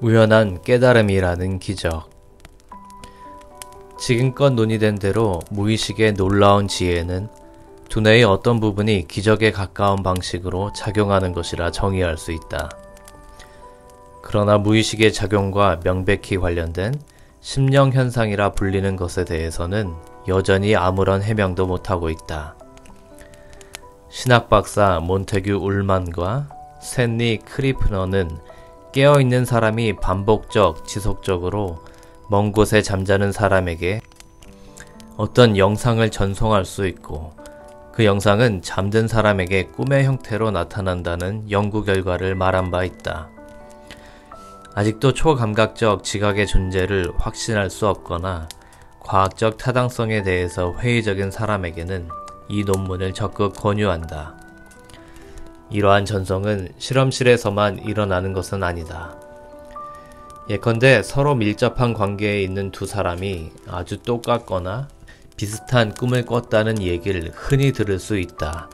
우연한 깨달음이라는 기적. 지금껏 논의된 대로 무의식의 놀라운 지혜는 두뇌의 어떤 부분이 기적에 가까운 방식으로 작용하는 것이라 정의할 수 있다. 그러나 무의식의 작용과 명백히 관련된 심령현상이라 불리는 것에 대해서는 여전히 아무런 해명도 못하고 있다. 신학박사 몬테규 울만과 스탠리 크리프너는 깨어있는 사람이 지속적으로 먼 곳에 잠자는 사람에게 어떤 영상을 전송할 수 있고 그 영상은 잠든 사람에게 꿈의 형태로 나타난다는 연구 결과를 말한 바 있다. 아직도 초감각적 지각의 존재를 확신할 수 없거나 과학적 타당성에 대해서 회의적인 사람에게는 이 논문을 적극 권유한다. 이러한 전송은 실험실에서만 일어나는 것은 아니다. 예컨대 서로 밀접한 관계에 있는 두 사람이 아주 똑같거나 비슷한 꿈을 꿨다는 얘기를 흔히 들을 수 있다.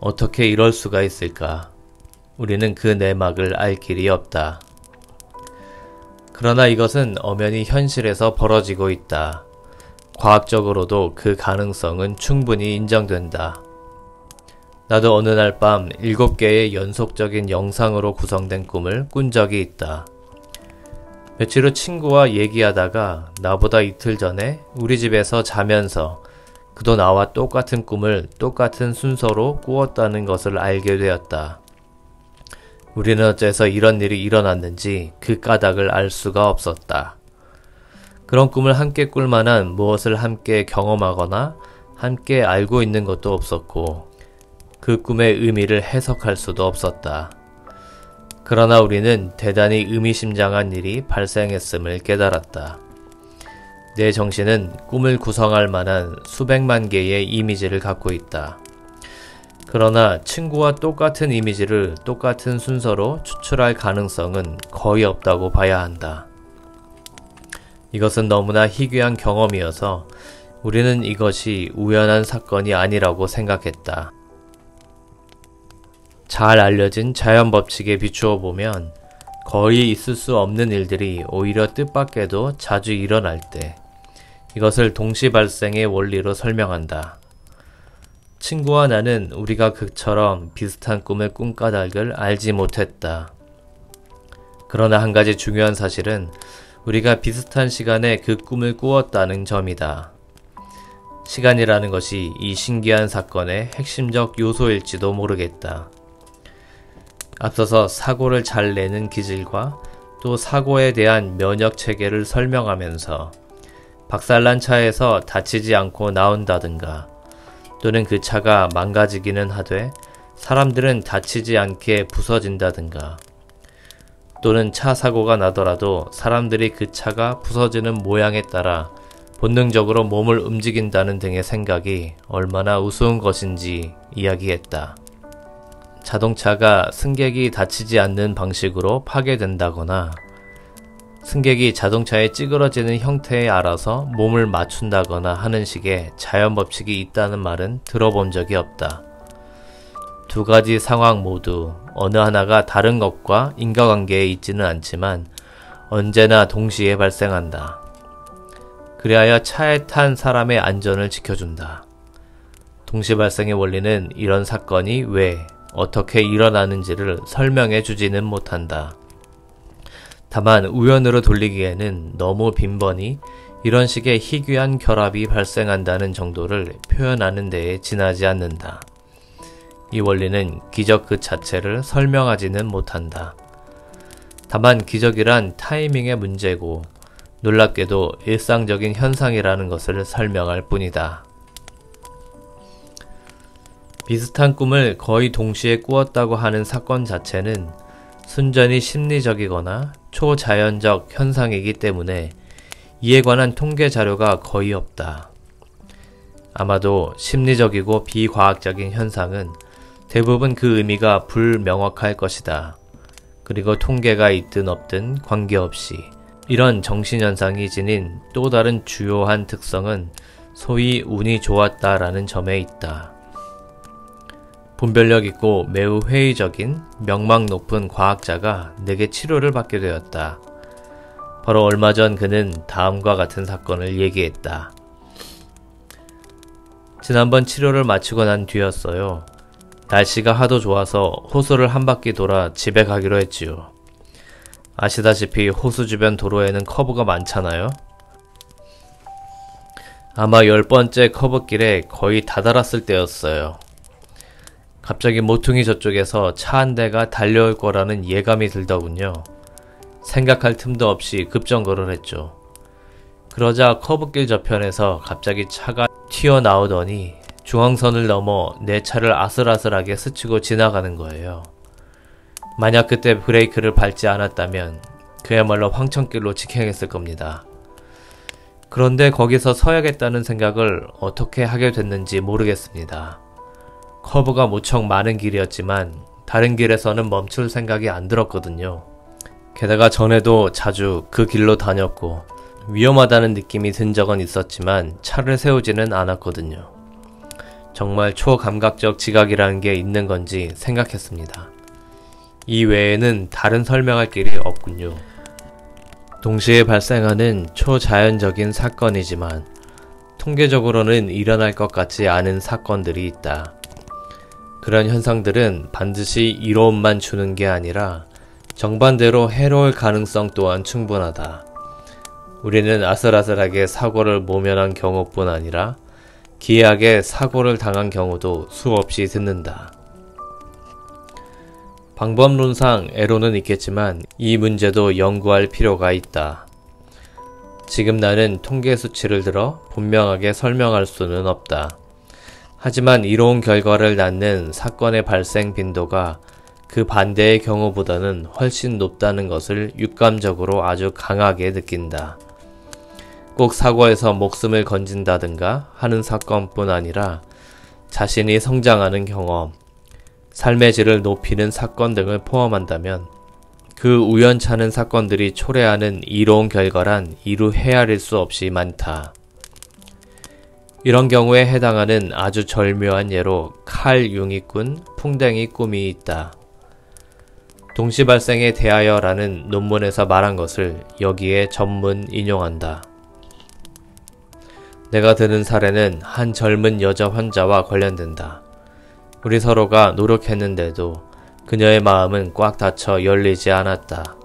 어떻게 이럴 수가 있을까? 우리는 그 내막을 알 길이 없다. 그러나 이것은 엄연히 현실에서 벌어지고 있다. 과학적으로도 그 가능성은 충분히 인정된다. 나도 어느 날 밤 7개의 연속적인 영상으로 구성된 꿈을 꾼 적이 있다. 며칠 후 친구와 얘기하다가 나보다 이틀 전에 우리 집에서 자면서 그도 나와 똑같은 꿈을 똑같은 순서로 꾸었다는 것을 알게 되었다. 우리는 어째서 이런 일이 일어났는지 그 까닭을 알 수가 없었다. 그런 꿈을 함께 꿀 만한 무엇을 함께 경험하거나 함께 알고 있는 것도 없었고 그 꿈의 의미를 해석할 수도 없었다. 그러나 우리는 대단히 의미심장한 일이 발생했음을 깨달았다. 내 정신은 꿈을 구성할 만한 수백만 개의 이미지를 갖고 있다. 그러나 친구와 똑같은 이미지를 똑같은 순서로 추출할 가능성은 거의 없다고 봐야 한다. 이것은 너무나 희귀한 경험이어서 우리는 이것이 우연한 사건이 아니라고 생각했다. 잘 알려진 자연 법칙에 비추어 보면 거의 있을 수 없는 일들이 오히려 뜻밖에도 자주 일어날 때 이것을 동시 발생의 원리로 설명한다. 친구와 나는 우리가 그처럼 비슷한 꿈을 꾼 까닭을 알지 못했다. 그러나 한 가지 중요한 사실은 우리가 비슷한 시간에 그 꿈을 꾸었다는 점이다. 시간이라는 것이 이 신기한 사건의 핵심적 요소일지도 모르겠다. 앞서서 사고를 잘 내는 기질과 또 사고에 대한 면역 체계를 설명하면서 박살난 차에서 다치지 않고 나온다든가 또는 그 차가 망가지기는 하되 사람들은 다치지 않게 부서진다든가 또는 차 사고가 나더라도 사람들이 그 차가 부서지는 모양에 따라 본능적으로 몸을 움직인다는 등의 생각이 얼마나 우스운 것인지 이야기했다. 자동차가 승객이 다치지 않는 방식으로 파괴된다거나 승객이 자동차에 찌그러지는 형태에 알아서 몸을 맞춘다거나 하는 식의 자연 법칙이 있다는 말은 들어본 적이 없다. 두 가지 상황 모두 어느 하나가 다른 것과 인과관계에 있지는 않지만 언제나 동시에 발생한다. 그리하여 차에 탄 사람의 안전을 지켜준다. 동시 발생의 원리는 이런 사건이 왜 어떻게 일어나는지를 설명해 주지는 못한다. 다만 우연으로 돌리기에는 너무 빈번히 이런 식의 희귀한 결합이 발생한다는 정도를 표현하는 데에 지나지 않는다. 이 원리는 기적 그 자체를 설명하지는 못한다. 다만 기적이란 타이밍의 문제고 놀랍게도 일상적인 현상이라는 것을 설명할 뿐이다. 비슷한 꿈을 거의 동시에 꾸었다고 하는 사건 자체는 순전히 심리적이거나 초자연적 현상이기 때문에 이에 관한 통계 자료가 거의 없다. 아마도 심리적이고 비과학적인 현상은 대부분 그 의미가 불명확할 것이다. 그리고 통계가 있든 없든 관계없이 이런 정신현상이 지닌 또 다른 주요한 특성은 소위 운이 좋았다라는 점에 있다. 분별력 있고 매우 회의적인 명망 높은 과학자가 내게 치료를 받게 되었다. 바로 얼마 전 그는 다음과 같은 사건을 얘기했다. 지난번 치료를 마치고 난 뒤였어요. 날씨가 하도 좋아서 호수를 한 바퀴 돌아 집에 가기로 했지요. 아시다시피 호수 주변 도로에는 커브가 많잖아요. 아마 10번째 커브길에 거의 다다랐을 때였어요. 갑자기 모퉁이 저쪽에서 차 한 대가 달려올 거라는 예감이 들더군요. 생각할 틈도 없이 급정거를 했죠. 그러자 커브길 저편에서 갑자기 차가 튀어나오더니 중앙선을 넘어 내 차를 아슬아슬하게 스치고 지나가는 거예요. 만약 그때 브레이크를 밟지 않았다면 그야말로 황천길로 직행했을 겁니다. 그런데 거기서 서야겠다는 생각을 어떻게 하게 됐는지 모르겠습니다. 커브가 무척 많은 길이었지만 다른 길에서는 멈출 생각이 안 들었거든요. 게다가 전에도 자주 그 길로 다녔고 위험하다는 느낌이 든 적은 있었지만 차를 세우지는 않았거든요. 정말 초감각적 지각이라는 게 있는 건지 생각했습니다. 이 외에는 다른 설명할 길이 없군요. 동시에 발생하는 초자연적인 사건이지만 통계적으로는 일어날 것 같지 않은 사건들이 있다. 그런 현상들은 반드시 이로움만 주는 게 아니라 정반대로 해로울 가능성 또한 충분하다. 우리는 아슬아슬하게 사고를 모면한 경우뿐 아니라 기이하게 사고를 당한 경우도 수없이 듣는다. 방법론상 애로는 있겠지만 이 문제도 연구할 필요가 있다. 지금 나는 통계 수치를 들어 분명하게 설명할 수는 없다. 하지만 이로운 결과를 낳는 사건의 발생 빈도가 그 반대의 경우보다는 훨씬 높다는 것을 육감적으로 아주 강하게 느낀다. 꼭 사고에서 목숨을 건진다든가 하는 사건뿐 아니라 자신이 성장하는 경험, 삶의 질을 높이는 사건 등을 포함한다면 그 우연찮은 사건들이 초래하는 이로운 결과란 이루 헤아릴 수 없이 많다. 이런 경우에 해당하는 아주 절묘한 예로 칼 융이 꾼 풍뎅이 꿈이 있다. 동시발생에 대하여 라는 논문에서 말한 것을 여기에 전문 인용한다. 내가 드는 사례는 한 젊은 여자 환자와 관련된다. 우리 서로가 노력했는데도 그녀의 마음은 꽉 닫혀 열리지 않았다.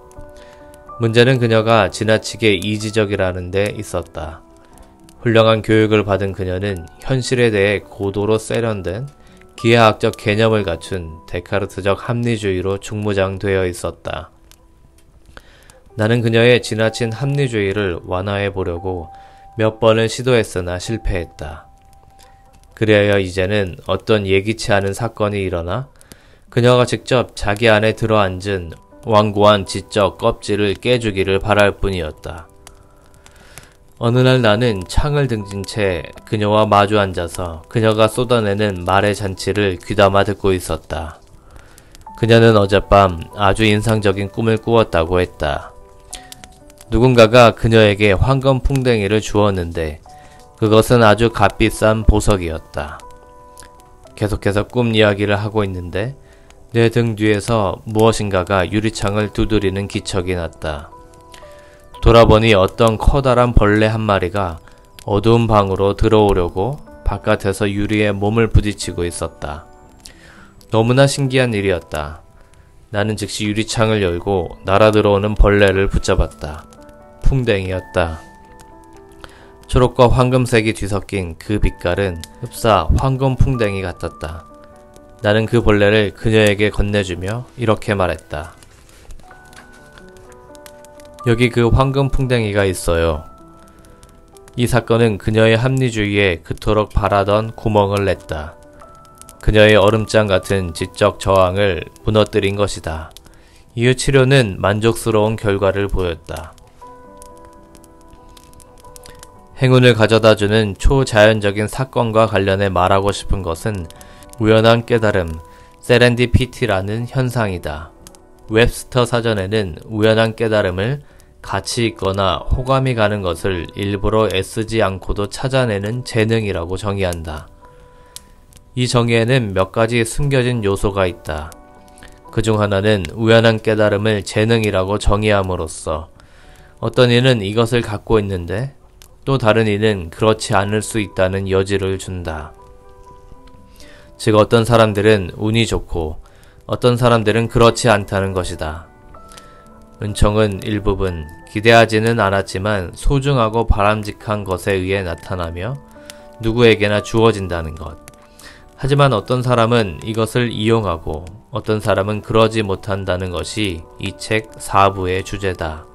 문제는 그녀가 지나치게 이지적이라는 데 있었다. 훌륭한 교육을 받은 그녀는 현실에 대해 고도로 세련된 기하학적 개념을 갖춘 데카르트적 합리주의로 중무장되어 있었다. 나는 그녀의 지나친 합리주의를 완화해 보려고 몇 번을 시도했으나 실패했다. 그래야 이제는 어떤 예기치 않은 사건이 일어나 그녀가 직접 자기 안에 들어앉은 완고한 지적 껍질을 깨주기를 바랄 뿐이었다. 어느 날 나는 창을 등진 채 그녀와 마주 앉아서 그녀가 쏟아내는 말의 잔치를 귀담아 듣고 있었다. 그녀는 어젯밤 아주 인상적인 꿈을 꾸었다고 했다. 누군가가 그녀에게 황금 풍뎅이를 주었는데 그것은 아주 값비싼 보석이었다. 계속해서 꿈 이야기를 하고 있는데 내 등 뒤에서 무엇인가가 유리창을 두드리는 기척이 났다. 돌아보니 어떤 커다란 벌레 한 마리가 어두운 방으로 들어오려고 바깥에서 유리에 몸을 부딪히고 있었다. 너무나 신기한 일이었다. 나는 즉시 유리창을 열고 날아들어오는 벌레를 붙잡았다. 풍뎅이였다. 초록과 황금색이 뒤섞인 그 빛깔은 흡사 황금 풍뎅이 같았다. 나는 그 벌레를 그녀에게 건네주며 이렇게 말했다. 여기 그 황금 풍뎅이가 있어요. 이 사건은 그녀의 합리주의에 그토록 바라던 구멍을 냈다. 그녀의 얼음장 같은 지적 저항을 무너뜨린 것이다. 이후 치료는 만족스러운 결과를 보였다. 행운을 가져다주는 초자연적인 사건과 관련해 말하고 싶은 것은 우연한 깨달음, 세렌디피티라는 현상이다. 웹스터 사전에는 우연한 깨달음을 가치 있거나 호감이 가는 것을 일부러 애쓰지 않고도 찾아내는 재능이라고 정의한다. 이 정의에는 몇 가지 숨겨진 요소가 있다. 그중 하나는 우연한 깨달음을 재능이라고 정의함으로써 어떤 이는 이것을 갖고 있는데 또 다른 이는 그렇지 않을 수 있다는 여지를 준다. 즉 어떤 사람들은 운이 좋고 어떤 사람들은 그렇지 않다는 것이다. 은총은 일부분 기대하지는 않았지만 소중하고 바람직한 것에 의해 나타나며 누구에게나 주어진다는 것. 하지만 어떤 사람은 이것을 이용하고 어떤 사람은 그러지 못한다는 것이 이 책 4부의 주제다.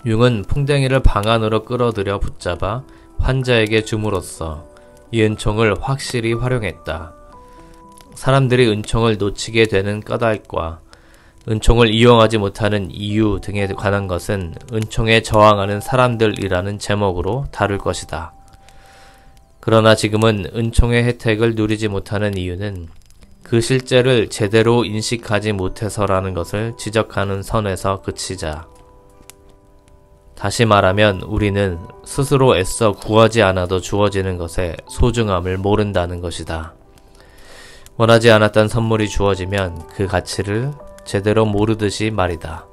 융은 풍뎅이를 방 안으로 끌어들여 붙잡아 환자에게 줌으로써 이 은총을 확실히 활용했다. 사람들이 은총을 놓치게 되는 까닭과 은총을 이용하지 못하는 이유 등에 관한 것은 은총에 저항하는 사람들이라는 제목으로 다룰 것이다. 그러나 지금은 은총의 혜택을 누리지 못하는 이유는 그 실제를 제대로 인식하지 못해서라는 것을 지적하는 선에서 그치자. 다시 말하면 우리는 스스로 애써 구하지 않아도 주어지는 것의 소중함을 모른다는 것이다. 원하지 않았던 선물이 주어지면 그 가치를 제대로 모르듯이 말이다.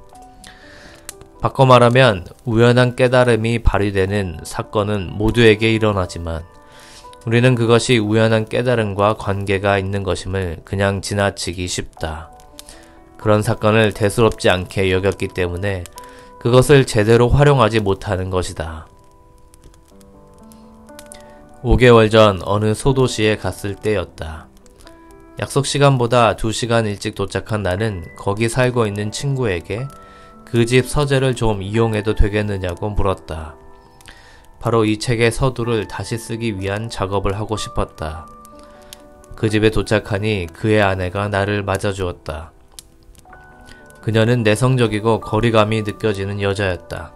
바꿔 말하면 우연한 깨달음이 발휘되는 사건은 모두에게 일어나지만 우리는 그것이 우연한 깨달음과 관계가 있는 것임을 그냥 지나치기 쉽다. 그런 사건을 대수롭지 않게 여겼기 때문에 그것을 제대로 활용하지 못하는 것이다. 5개월 전 어느 소도시에 갔을 때였다. 약속 시간보다 2시간 일찍 도착한 나는 거기 살고 있는 친구에게 그 집 서재를 좀 이용해도 되겠느냐고 물었다. 바로 이 책의 서두를 다시 쓰기 위한 작업을 하고 싶었다. 그 집에 도착하니 그의 아내가 나를 맞아주었다. 그녀는 내성적이고 거리감이 느껴지는 여자였다.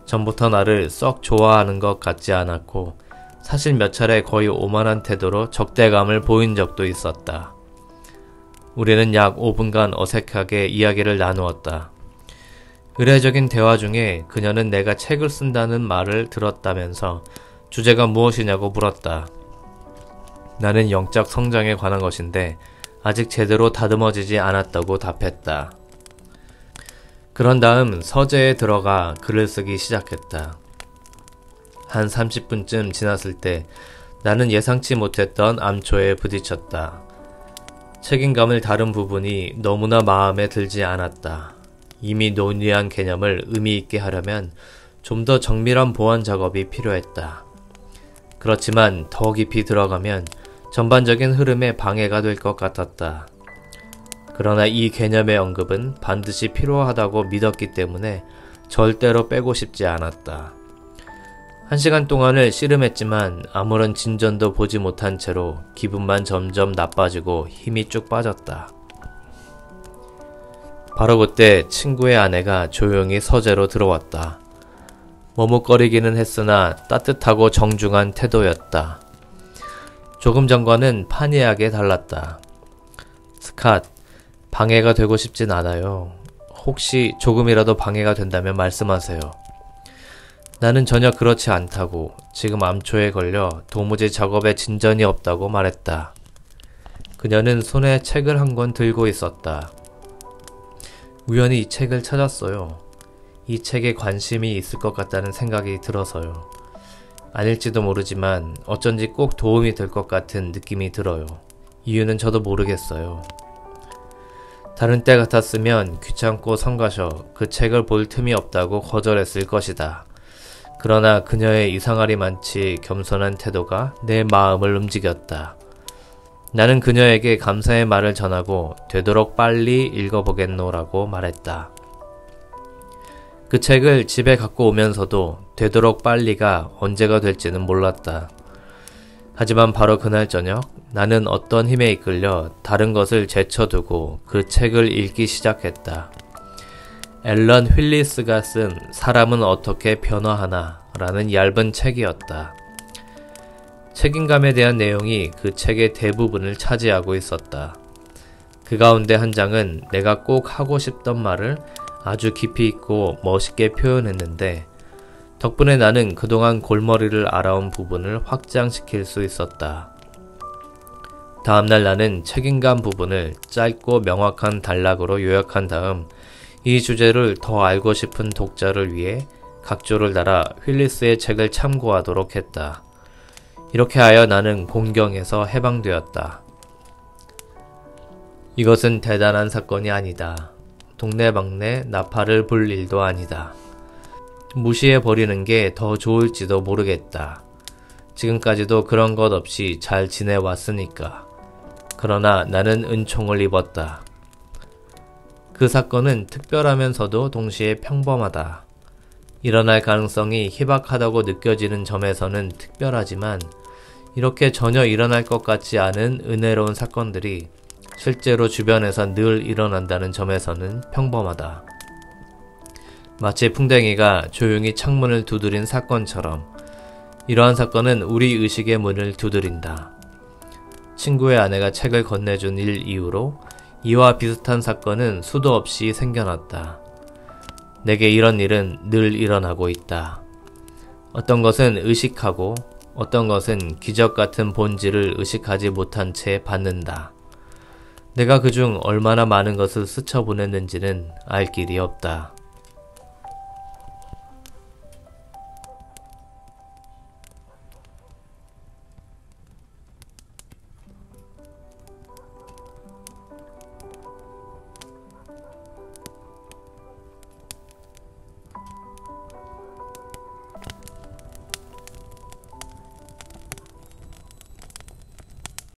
전부터 나를 썩 좋아하는 것 같지 않았고 사실 몇 차례 거의 오만한 태도로 적대감을 보인 적도 있었다. 우리는 약 5분간 어색하게 이야기를 나누었다. 의례적인 대화 중에 그녀는 내가 책을 쓴다는 말을 들었다면서 주제가 무엇이냐고 물었다. 나는 영적 성장에 관한 것인데 아직 제대로 다듬어지지 않았다고 답했다. 그런 다음 서재에 들어가 글을 쓰기 시작했다. 한 30분쯤 지났을 때 나는 예상치 못했던 암초에 부딪혔다. 책임감을 다룬 부분이 너무나 마음에 들지 않았다. 이미 논의한 개념을 의미 있게 하려면 좀 더 정밀한 보완 작업이 필요했다. 그렇지만 더 깊이 들어가면 전반적인 흐름에 방해가 될 것 같았다. 그러나 이 개념의 언급은 반드시 필요하다고 믿었기 때문에 절대로 빼고 싶지 않았다. 1시간 동안을 씨름했지만 아무런 진전도 보지 못한 채로 기분만 점점 나빠지고 힘이 쭉 빠졌다. 바로 그때 친구의 아내가 조용히 서재로 들어왔다. 머뭇거리기는 했으나 따뜻하고 정중한 태도였다. 조금 전과는 판이하게 달랐다. 스캇, 방해가 되고 싶진 않아요. 혹시 조금이라도 방해가 된다면 말씀하세요. 나는 전혀 그렇지 않다고 지금 암초에 걸려 도무지 작업에 진전이 없다고 말했다. 그녀는 손에 책을 한 권 들고 있었다. 우연히 이 책을 찾았어요. 이 책에 관심이 있을 것 같다는 생각이 들어서요. 아닐지도 모르지만 어쩐지 꼭 도움이 될 것 같은 느낌이 들어요. 이유는 저도 모르겠어요. 다른 때 같았으면 귀찮고 성가셔 그 책을 볼 틈이 없다고 거절했을 것이다. 그러나 그녀의 이상하리만치 겸손한 태도가 내 마음을 움직였다. 나는 그녀에게 감사의 말을 전하고 되도록 빨리 읽어보겠노라고 말했다. 그 책을 집에 갖고 오면서도 되도록 빨리가 언제가 될지는 몰랐다. 하지만 바로 그날 저녁 나는 어떤 힘에 이끌려 다른 것을 제쳐두고 그 책을 읽기 시작했다. 앨런 휠리스가 쓴 사람은 어떻게 변화하나 라는 얇은 책이었다. 책임감에 대한 내용이 그 책의 대부분을 차지하고 있었다. 그 가운데 한 장은 내가 꼭 하고 싶던 말을 아주 깊이 있고 멋있게 표현했는데 덕분에 나는 그동안 골머리를 앓아온 부분을 확장시킬 수 있었다. 다음날 나는 책임감 부분을 짧고 명확한 단락으로 요약한 다음 이 주제를 더 알고 싶은 독자를 위해 각조를 달아 휠리스의 책을 참고하도록 했다. 이렇게 하여 나는 공경에서 해방되었다. 이것은 대단한 사건이 아니다. 동네방네 나팔을 불 일도 아니다. 무시해버리는 게 더 좋을지도 모르겠다. 지금까지도 그런 것 없이 잘 지내왔으니까. 그러나 나는 은총을 입었다. 그 사건은 특별하면서도 동시에 평범하다. 일어날 가능성이 희박하다고 느껴지는 점에서는 특별하지만 이렇게 전혀 일어날 것 같지 않은 은혜로운 사건들이 실제로 주변에서 늘 일어난다는 점에서는 평범하다. 마치 풍뎅이가 조용히 창문을 두드린 사건처럼 이러한 사건은 우리 의식의 문을 두드린다. 친구의 아내가 책을 건네준 일 이후로 이와 비슷한 사건은 수도 없이 생겨났다. 내게 이런 일은 늘 일어나고 있다. 어떤 것은 의식하고 어떤 것은 기적 같은 본질을 의식하지 못한 채 받는다. 내가 그중 얼마나 많은 것을 스쳐보냈는지는 알 길이 없다.